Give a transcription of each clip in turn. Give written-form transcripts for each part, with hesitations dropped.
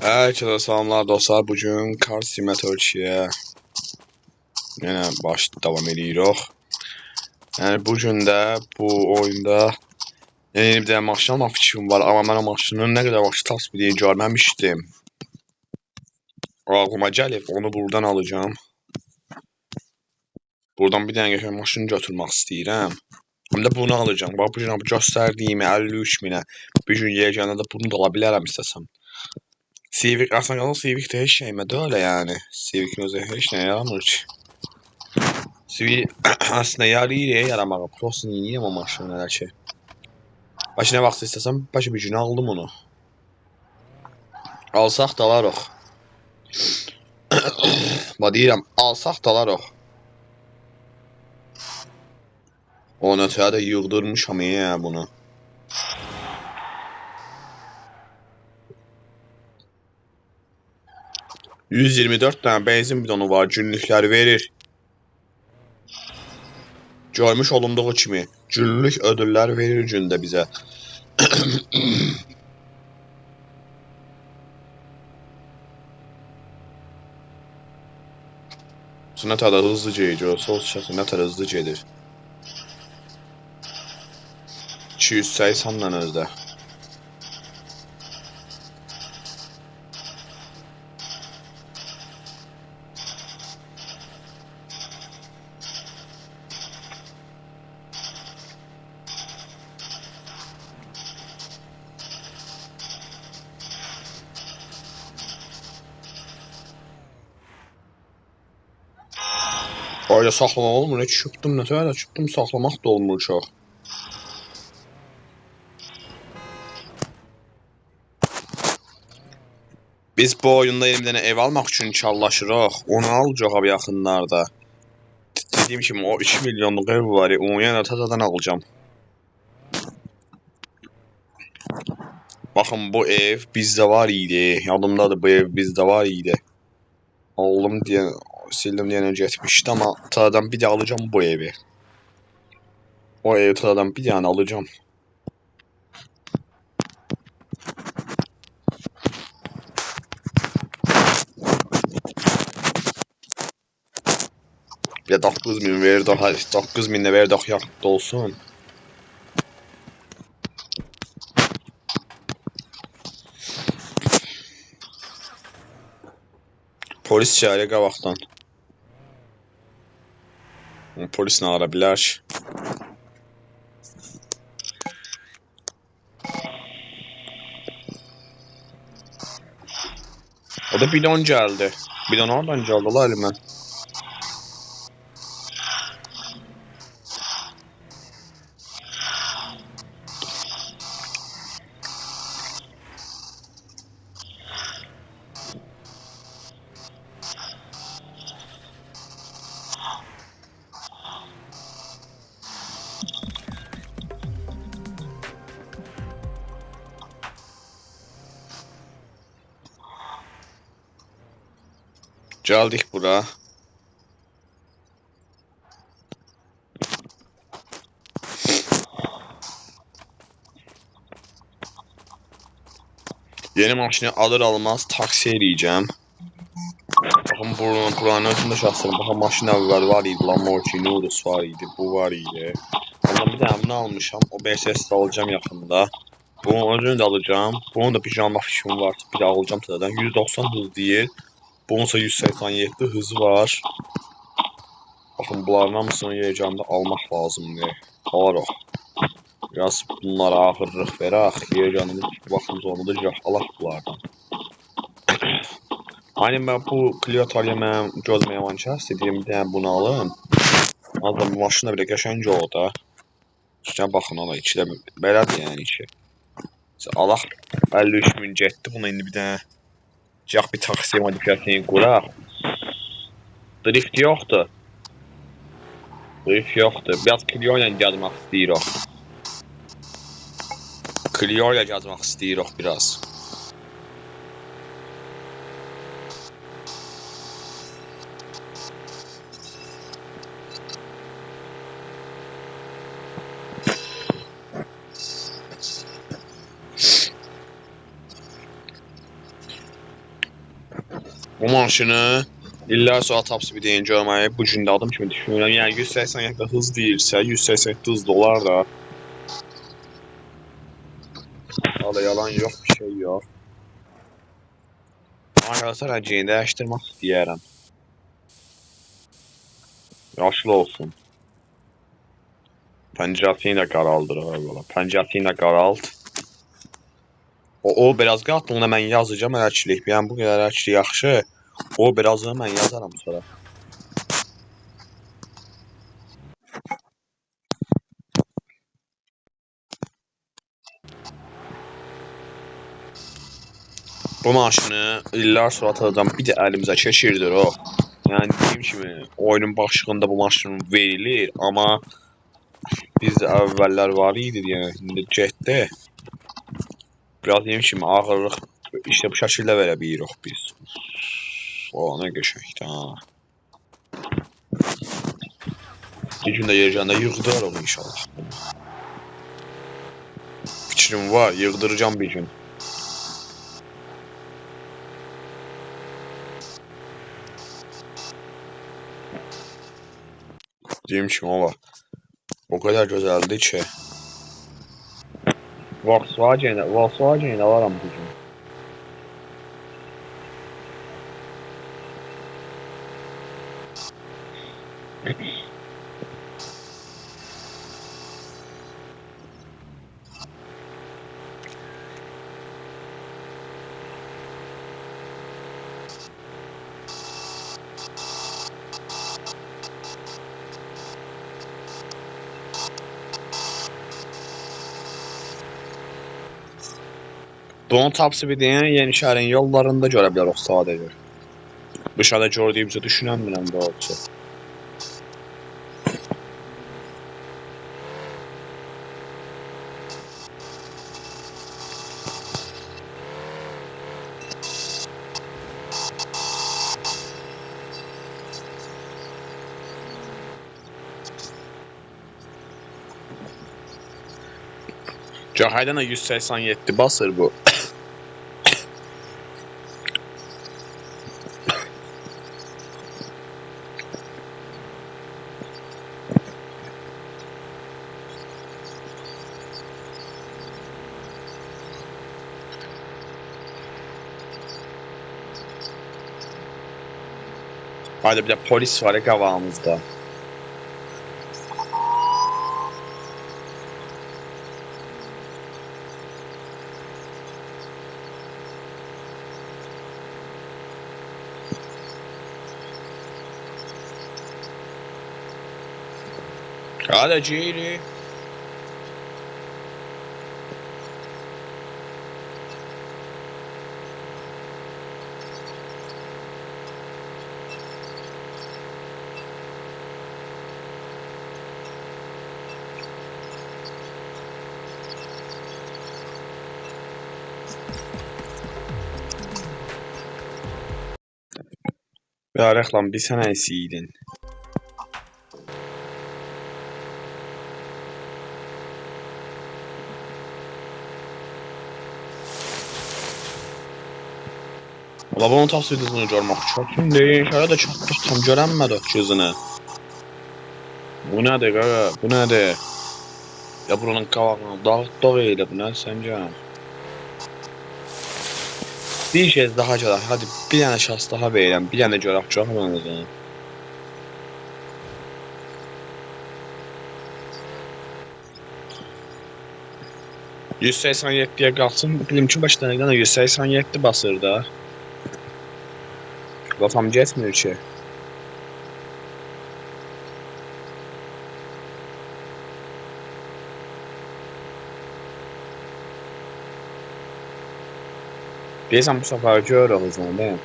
Herkese selamlar dostlar. Bugün Car Simulator 2'ye davam ediyoruz. Yani bugün de bu oyunda yeni bir de maşın alma fikrim var ama ben o maşının ne kadar vakit tasvir görmemiştim. Aklıma gelip onu buradan alacağım. Buradan bir tane geçen maşını götürmek istedim. Hem de bunu alacağım. Bak bugün gösterdiğimi 53 bine. Bir gün yiyeceğine de bunu da alabilirim istesem. Civic aslında Civic de hiç şeyime de öyle yani. Civic'in özelliği hiç ne yaramır ki. Civic aslında yarı yaramağa prosunu yiyeyim o maşınlara ki. Başına vaxt istesem başa bir günü aldım onu. Alsaq da alarıq. Ba deyirəm, alsaq da alarıq. O nötərə də yığdırmışam ya bunu. $124 tane benzin bidonu var, günlükləri verir. Görmüş olunduğu kimi, günlük ödüllər verir gündə bizə. Nə tədər hızlı gedir, sol şəxsi nə tədər hızlı gedir. 280 özdə. Öyle saxlamaq olmur, heç çıxdım nətərə çıxdım, saxlamaq da olmur çox. Biz bu oyunda yeni bir dənə ev almaq üçün çallaşırıq, onu alacaq yaxınlarda. Dediyim kimi o 2 milyonluq ev var, onu yenə təzədən alacağım. Baxın bu ev bizdə var idi, yadımdadır bu ev bizdə var idi. Aldım deyə, sildim deyənə getmişdi amma təzədən bir də alacağım bu evi. O evi təzədən bir dənə alacağım. Ya 9000 ver daha 9000 də ver daha yaxşı olsun. Polis çağırıyor qabaqdan. Polis nə ara bilər ki? O da bidon gəldi. Bidon oradan gəldi la elimə. Gəldik bura. Yeni maşını alır almaz taksi eləyəcəm. Baxın buranın özündə şəxslərim. Baxın maşın əvvəl var idi. Lamborghini Urus var idi. Bu var idi. Ondan bir dənə bunu almışam. O BSS-də alacağım yaxında. Bunun özünü də alacağım. Bunun da bir almaq fikrim var. Bir də alacağım təzədən. 190 hız deyil. Bununsa 187 hızı var. Baxın bunların hamısını yiyəcəyimdə almaq lazımdır. Alarıq. Biraz bunlara ağırlıq verək. Yiyəcəyimiz vaxtımız olmadı. Alaq bunlardan. Hani ben bu Clio Toria mən gözümə yaman kəsdi. Deyim bir dənə bunu alım. Azdan bu maşın da belə qəşəng oldu da. Üstünə baxın ona ikidə belədir yəni ki. Alaq 53 min getdi. Buna indi bir dənə cəx bir taksi modifikasiyonu quraq. Drift yoxdur. Drift yoxdur. Biraz Clio ilə gəzmək istəyirik. Clio ilə gəzmək istəyirik biraz. Bu maşını illər sonra tapsı bir deyin görməyi bu gün də adım kimi düşünürəm. Yəni 187 hız deyirsə, 187 hız dolar da. Valla yalan yox, bir şey yox. Arkadaşlar rəngini dəyişdirmək istəyərəm. Yaşlı olsun. Pəncərəsini də qaraldır valla. Pəncərəsini də qaralt. O biraz qat, bunu mən yazacağam ərçilik. Yəni bu qədər ərçilik yaxşı. O birazını mən yazaram sonra. Bu maşını illər sonra atacağım. Bir də əlimizə keçirdir o. Yəni dediyim kimi oyunun başlığında bu maşın verilir, amma bizdə əvvəllər var idi, yəni indi getdi. Biraz dediyim kimi ağırlıq işte bu şəkildə verə bilirik biz. O nə qəşəngdir ha. Bir gün də yercəndə yığdırarıq inşallah. Fikrim var, yığdıracağım bir gün. Dediyim kimi o var. O kadar güzeldi ki. Volkswagen'e alaram bugün. Bunu tapsı bir deyən Yenişehir'in yollarında görə bilərik sadəcə. Dışarıda gördüyümüzü düşünəmirəm doğrusu. Cahaydan 187 basır bu. Hadi bir de polis var ya qabağımızda. Hadi Ciri. Ya reklam bir sene esiydin. Valla bunu tapsıydığını görmək çox. Şimdi şöyle de çatdıq tam görənmədik gözünü. Bu nədir qaqa? Bu nədir? Ya buranın qabağına dağıtdıq elə bu nədir səncə? Bir kez daha görək. Hadi bir dənə şans daha verirəm. Bir dənə görək görməyəcəm. 187'ye qalsın. Bilim ki başlarından 187 basır da. Kafam getmir ki. Deyəsən bu səfər görürük o zaman, deyəm.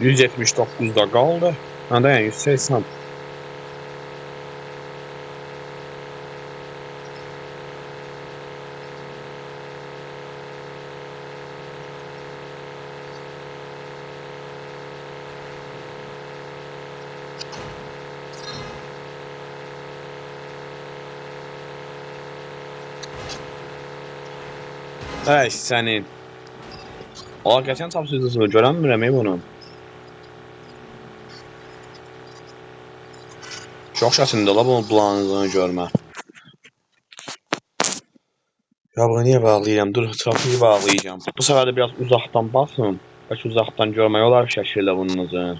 %79'da qaldı. Ha dayan 180. Ay sənin. Ola geçən top sözünü görənmirəm bunun. Çox şəsində la bunun bulanığını görmə. Ya bunu niyə bağlayıram? Dur, trafiği bağlayacağım. Bu sefer de biraz uzaktan bakın. Belki uzaktan görmək olar şəkildə bununuzu.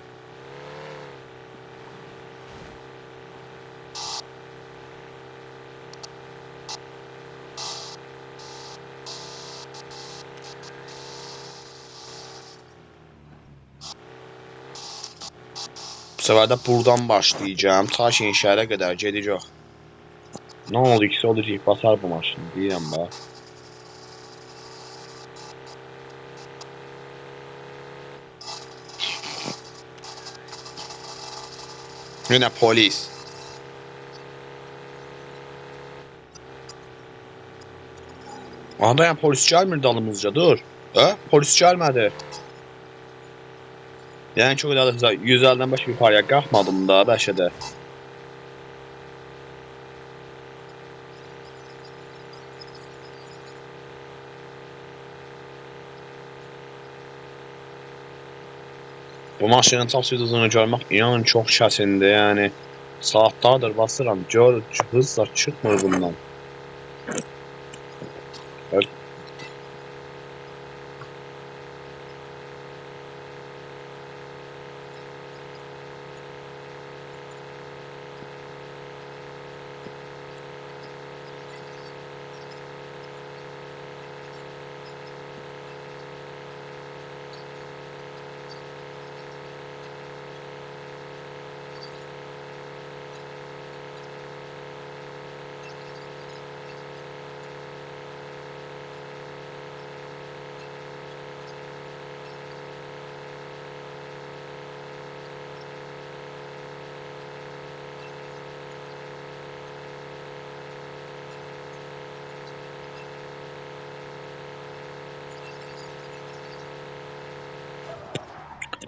Bu sefer de buradan başlayacağım. Ta ki şəhərə qədər gedəcək. Ne oldu, ikisi olacaq, basar bu maşını, deyirəm bax. Yine polis. Aha dayan, polis gəlmir dalımızca, dur. Polis gəlmədi. Yəni ki, o qədər 150-dən başqa yuxarıya qalxmadım da, bəlkə də. Bu maşının top hızını görmək inanın çox çətindir, yəni. Saatlardır basıram, gör hızla çıxmır bundan.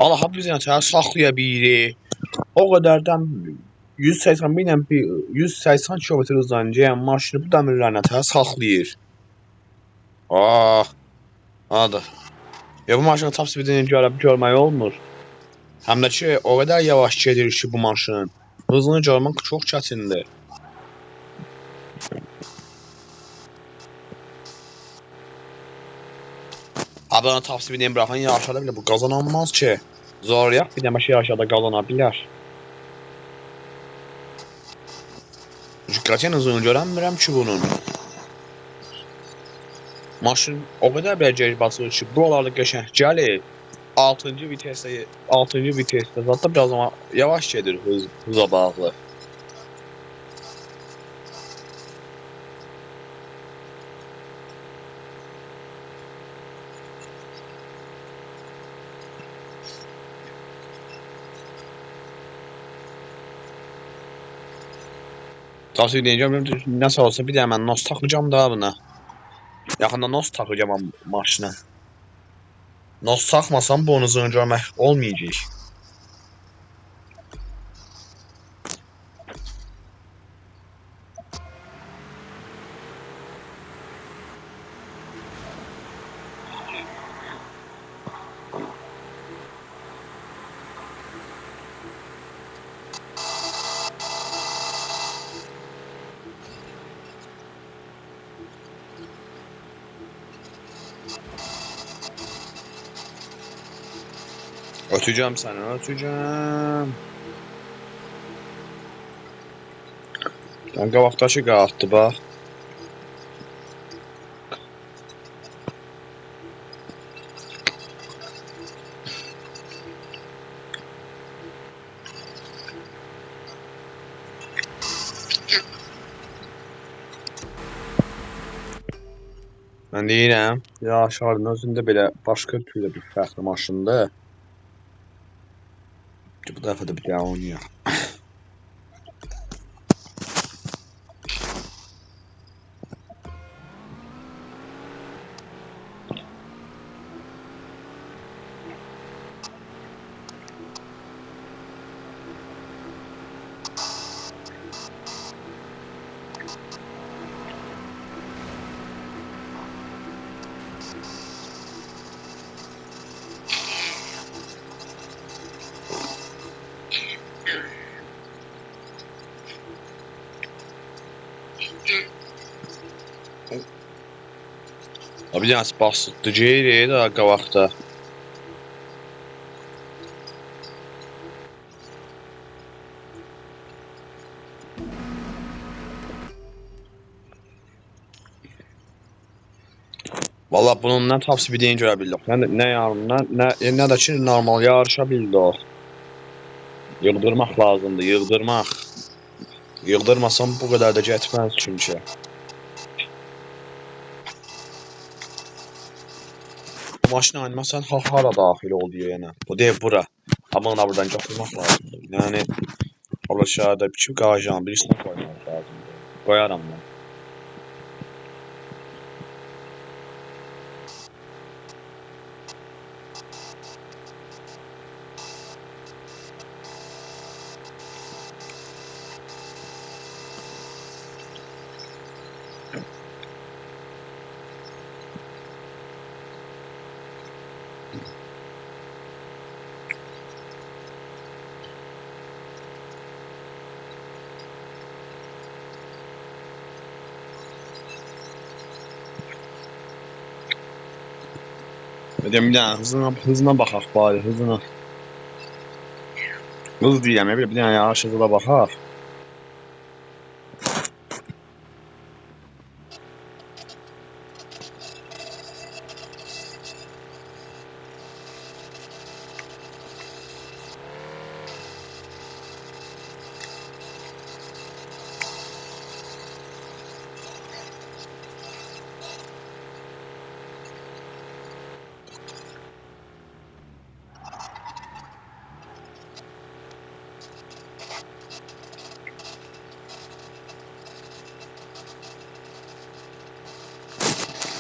Allah biz yəni saxlaya bilirik. O qədərdən 180 ilə 180 km hızla gələn maşını bu dəmirlərlə saxlayır. Hadi. Ya bu maşının top speedini görmək olmur. Həm də ki, o qədər yavaş gedir ki bu maşın. Hızını görmək çox çətindir. Abi ona top speedini bıraxan yarışada bile bu qazanılmaz ki. Zor yap, bir dəmə şey yarışada qazana bilər. Qətiyyən hızını görənmirəm ki bunun. Maşın o qədər belə gec basır ki, buralarda qəşəng gəlir. 6-cı vitesdə zaten biraz ama yavaş gedir hıza bağlı. Tavsiye edeceğim, nəsə olsa bir də mən nos taxacağım da buna. Yaxında nos taxacağım maşına. Nos taxmasam bonusunu görmək olmayacaq. Öteceğim seni, öteceğim. Ben qabaqdakı qalxdı bax. Mən deyirəm, ya şarın özündə belə başqa türlü bir fərqli maşındır. Bu dəfə də bir daha oynayaq. Bir dənə basıtdı geyri də qabaqda. Valla bunun nə tavsiyə edəyini görə bildik. Nə yarımdan, nə də ki normal yarışa bildi o. Yığdırmaq lazımdır, yığdırmaq. Yığdırmasam bu qədər də getməz çünki. Bu maşın animasiyon hara daxil oldu yenə. Bu deyil bura. Amma ona buradan götürmək lazımdır. Yəni aşağıda bir şey qarajın birisini qoymaq lazımdır. Qoyaram mən. Dedim bir dənə hızına baxaq bari, hızına. Hız deyirəm, bir dənə yavaş hızına baxaq.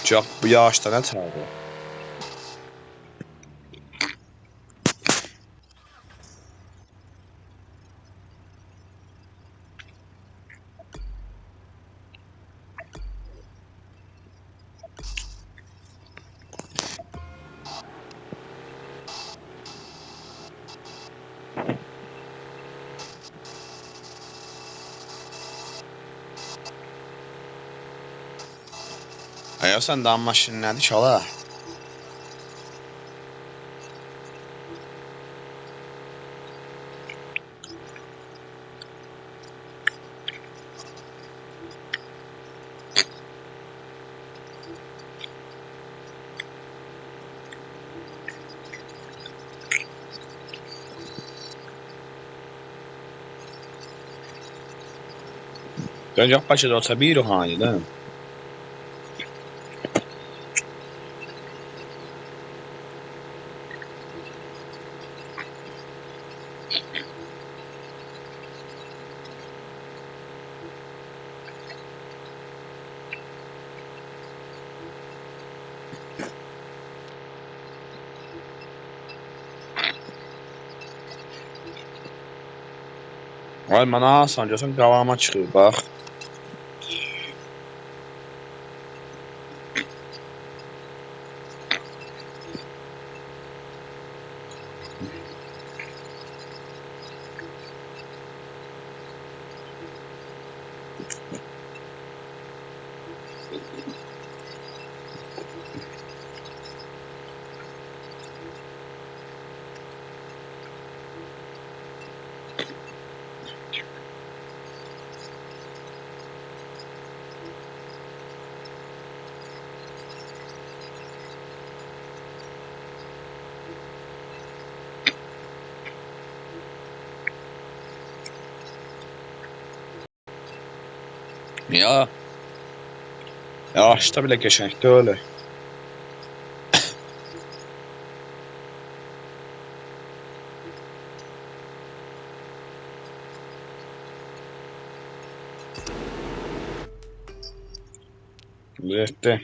Çox bu yağışda nə çağırır? Ay sən daha maşın nədir ki ala? Gönc Bakıda olsa bir ruhani değil mi? Ay mənə Hasan görsən qavama çıxır bax. Ya. Yavaşda bile geçenekte öyle. Yetti.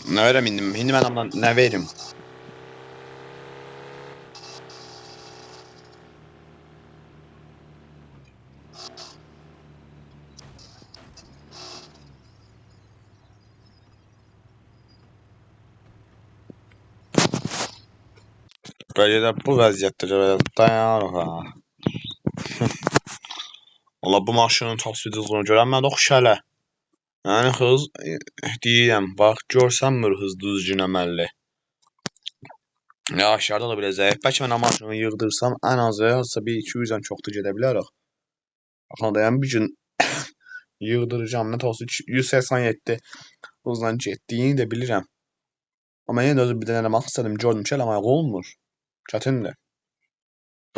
Ne verem indim? Hindi ben ama ne verim? Böyle de bu vəziyyətdə dayanırıq ha. Amma bu maşının top speed hızını görənmədi oxu şələ. Yəni hız deyirəm, bax görsənmir hız düzgün əməlli. Ya aşağıda da belə zəif. Bəlkə mən maşını yığdırsam ən azı 1-200-dən çox da gedə bilərik. Baxın dayan bir gün yığdıracağım. Nə olsa 187 hızla getdiyini də bilirəm. Amma yenə də özü bir dənə eləmək istədim. Gördüm ki, eləmək olmur. Çətindir.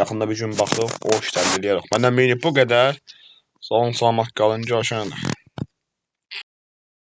Yaxında bir gün baxıb o işləri eləyərək. Məndən mini bu qədər. Sağ olun, salamat qalın. Görüşənə.